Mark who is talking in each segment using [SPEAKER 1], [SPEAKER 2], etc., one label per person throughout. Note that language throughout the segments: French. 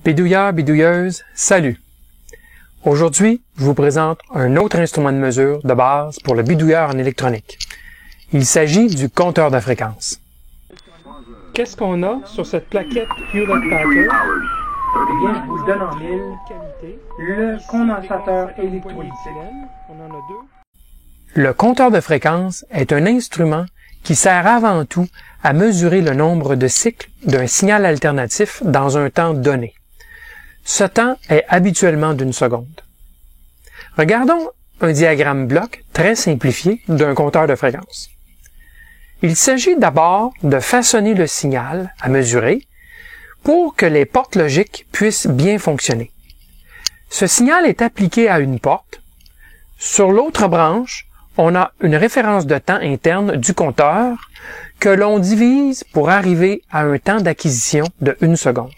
[SPEAKER 1] Bidouilleurs, bidouilleuses, salut! Aujourd'hui, je vous présente un autre instrument de mesure de base pour le bidouilleur en électronique. Il s'agit du compteur de fréquence. Qu'est-ce qu'on a sur cette plaquette Hewlett-Packard? Eh bien, je vous le donne en mille. Le condensateur électrolytique. On en a deux. Le compteur de fréquence est un instrument qui sert avant tout à mesurer le nombre de cycles d'un signal alternatif dans un temps donné. Ce temps est habituellement d'une seconde. Regardons un diagramme bloc très simplifié d'un compteur de fréquence. Il s'agit d'abord de façonner le signal à mesurer pour que les portes logiques puissent bien fonctionner. Ce signal est appliqué à une porte. Sur l'autre branche, on a une référence de temps interne du compteur que l'on divise pour arriver à un temps d'acquisition de 1 seconde.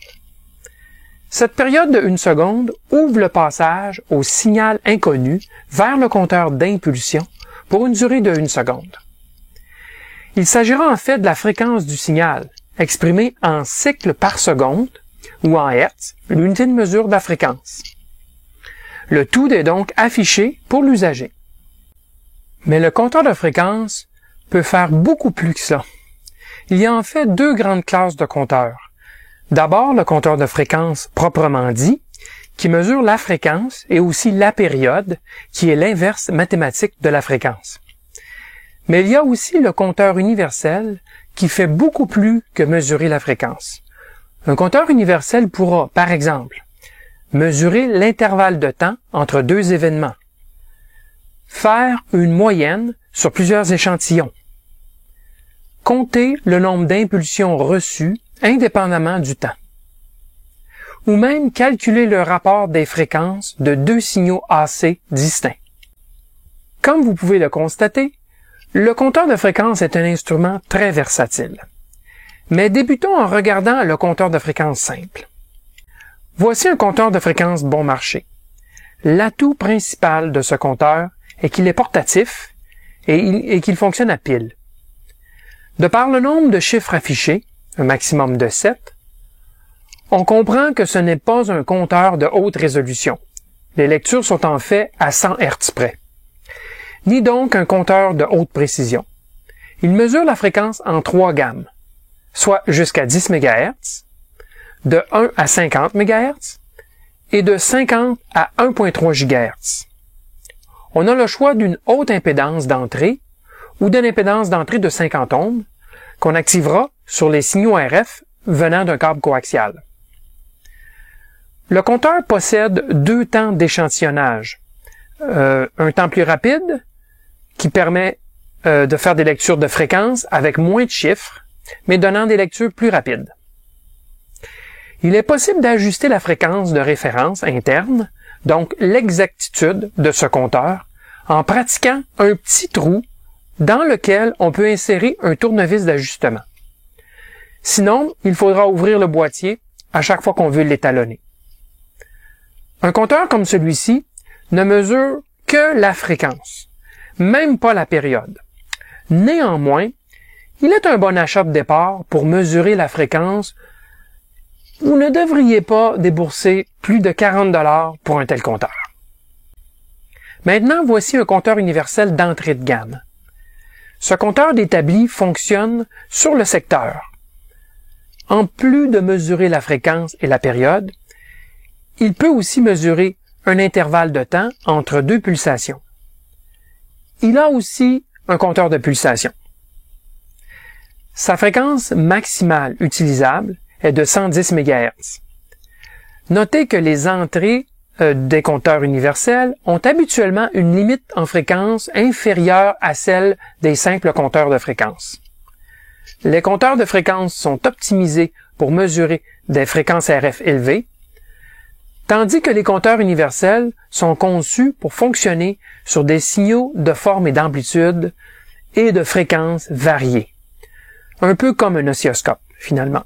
[SPEAKER 1] Cette période de 1 seconde ouvre le passage au signal inconnu vers le compteur d'impulsion pour une durée de 1 seconde. Il s'agira en fait de la fréquence du signal, exprimée en cycles par seconde ou en hertz, l'unité de mesure de la fréquence. Le tout est donc affiché pour l'usager. Mais le compteur de fréquence peut faire beaucoup plus que ça. Il y a en fait deux grandes classes de compteurs. D'abord, le compteur de fréquence proprement dit, qui mesure la fréquence et aussi la période, qui est l'inverse mathématique de la fréquence. Mais il y a aussi le compteur universel, qui fait beaucoup plus que mesurer la fréquence. Un compteur universel pourra, par exemple, mesurer l'intervalle de temps entre deux événements, faire une moyenne sur plusieurs échantillons, compter le nombre d'impulsions reçues indépendamment du temps, ou même calculer le rapport des fréquences de deux signaux AC distincts. Comme vous pouvez le constater, le compteur de fréquence est un instrument très versatile. Mais débutons en regardant le compteur de fréquence simple. Voici un compteur de fréquence bon marché. L'atout principal de ce compteur est qu'il est portatif et qu'il fonctionne à pile. De par le nombre de chiffres affichés, un maximum de 7, on comprend que ce n'est pas un compteur de haute résolution. Les lectures sont en fait à 100 Hz près. Ni donc un compteur de haute précision. Il mesure la fréquence en 3 gammes, soit jusqu'à 10 MHz, de 1 à 50 MHz et de 50 à 1.3 GHz. On a le choix d'une haute impédance d'entrée ou d'une impédance d'entrée de 50 ohms qu'on activera sur les signaux RF venant d'un câble coaxial. Le compteur possède 2 temps d'échantillonnage. Un temps plus rapide qui permet de faire des lectures de fréquence avec moins de chiffres, mais donnant des lectures plus rapides. Il est possible d'ajuster la fréquence de référence interne, donc l'exactitude de ce compteur, en pratiquant un petit trou dans lequel on peut insérer un tournevis d'ajustement. Sinon, il faudra ouvrir le boîtier à chaque fois qu'on veut l'étalonner. Un compteur comme celui-ci ne mesure que la fréquence, même pas la période. Néanmoins, il est un bon achat de départ pour mesurer la fréquence. Vous ne devriez pas débourser plus de 40 $ pour un tel compteur. Maintenant, voici un compteur universel d'entrée de gamme. Ce compteur d'établi fonctionne sur le secteur. En plus de mesurer la fréquence et la période, il peut aussi mesurer un intervalle de temps entre 2 pulsations. Il a aussi un compteur de pulsations. Sa fréquence maximale utilisable est de 110 MHz. Notez que les entrées des compteurs universels ont habituellement une limite en fréquence inférieure à celle des simples compteurs de fréquence. Les compteurs de fréquence sont optimisés pour mesurer des fréquences RF élevées, tandis que les compteurs universels sont conçus pour fonctionner sur des signaux de forme et d'amplitude et de fréquences variées. Un peu comme un oscilloscope, finalement.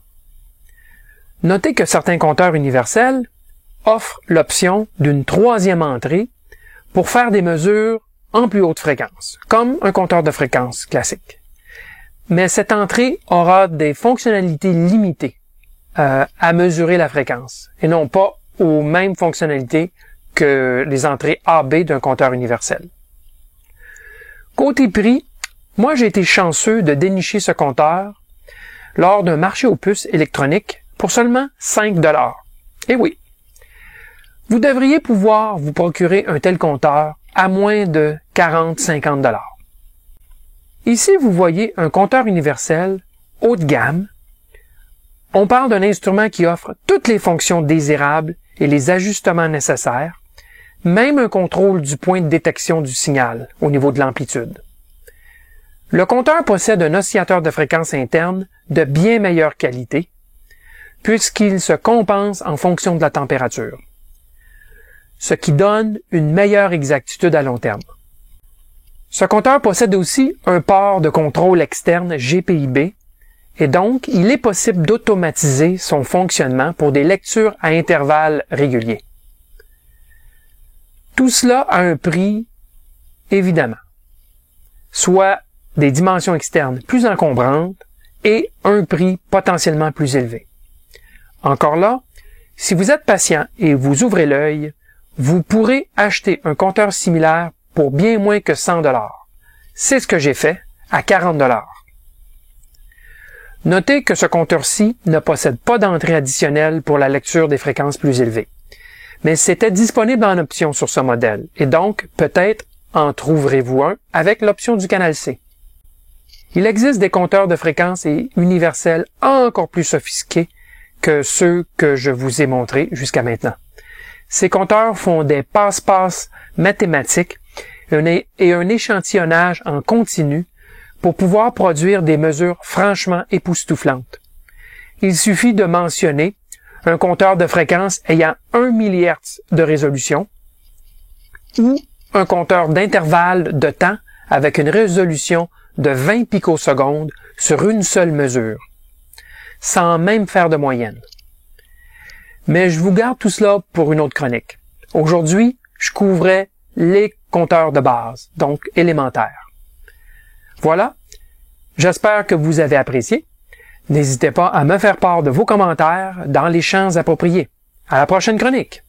[SPEAKER 1] Notez que certains compteurs universels offrent l'option d'une 3e entrée pour faire des mesures en plus haute fréquence, comme un compteur de fréquence classique. Mais cette entrée aura des fonctionnalités limitées à mesurer la fréquence et non pas aux mêmes fonctionnalités que les entrées AB d'un compteur universel. Côté prix, moi j'ai été chanceux de dénicher ce compteur lors d'un marché aux puces électroniques pour seulement 5 $. Et oui, vous devriez pouvoir vous procurer un tel compteur à moins de 40-50 $. Ici, vous voyez un compteur universel haut de gamme. On parle d'un instrument qui offre toutes les fonctions désirables et les ajustements nécessaires, même un contrôle du point de détection du signal au niveau de l'amplitude. Le compteur possède un oscillateur de fréquence interne de bien meilleure qualité, puisqu'il se compense en fonction de la température, ce qui donne une meilleure exactitude à long terme. Ce compteur possède aussi un port de contrôle externe GPIB, et donc il est possible d'automatiser son fonctionnement pour des lectures à intervalles réguliers. Tout cela à un prix, évidemment, soit des dimensions externes plus encombrantes et un prix potentiellement plus élevé. Encore là, si vous êtes patient et vous ouvrez l'œil, vous pourrez acheter un compteur similaire pour bien moins que 100 $. C'est ce que j'ai fait à 40 $. Notez que ce compteur-ci ne possède pas d'entrée additionnelle pour la lecture des fréquences plus élevées. Mais c'était disponible en option sur ce modèle, et donc peut-être en trouverez-vous un avec l'option du canal C. Il existe des compteurs de fréquences et universels encore plus sophistiqués que ceux que je vous ai montrés jusqu'à maintenant. Ces compteurs font des passe-passe mathématiques et un échantillonnage en continu pour pouvoir produire des mesures franchement époustouflantes. Il suffit de mentionner un compteur de fréquence ayant 1 mHz de résolution ou un compteur d'intervalle de temps avec une résolution de 20 picosecondes sur une seule mesure, sans même faire de moyenne. Mais je vous garde tout cela pour une autre chronique. Aujourd'hui, je couvrais les compteurs de base, donc élémentaires. Voilà, j'espère que vous avez apprécié. N'hésitez pas à me faire part de vos commentaires dans les champs appropriés. À la prochaine chronique!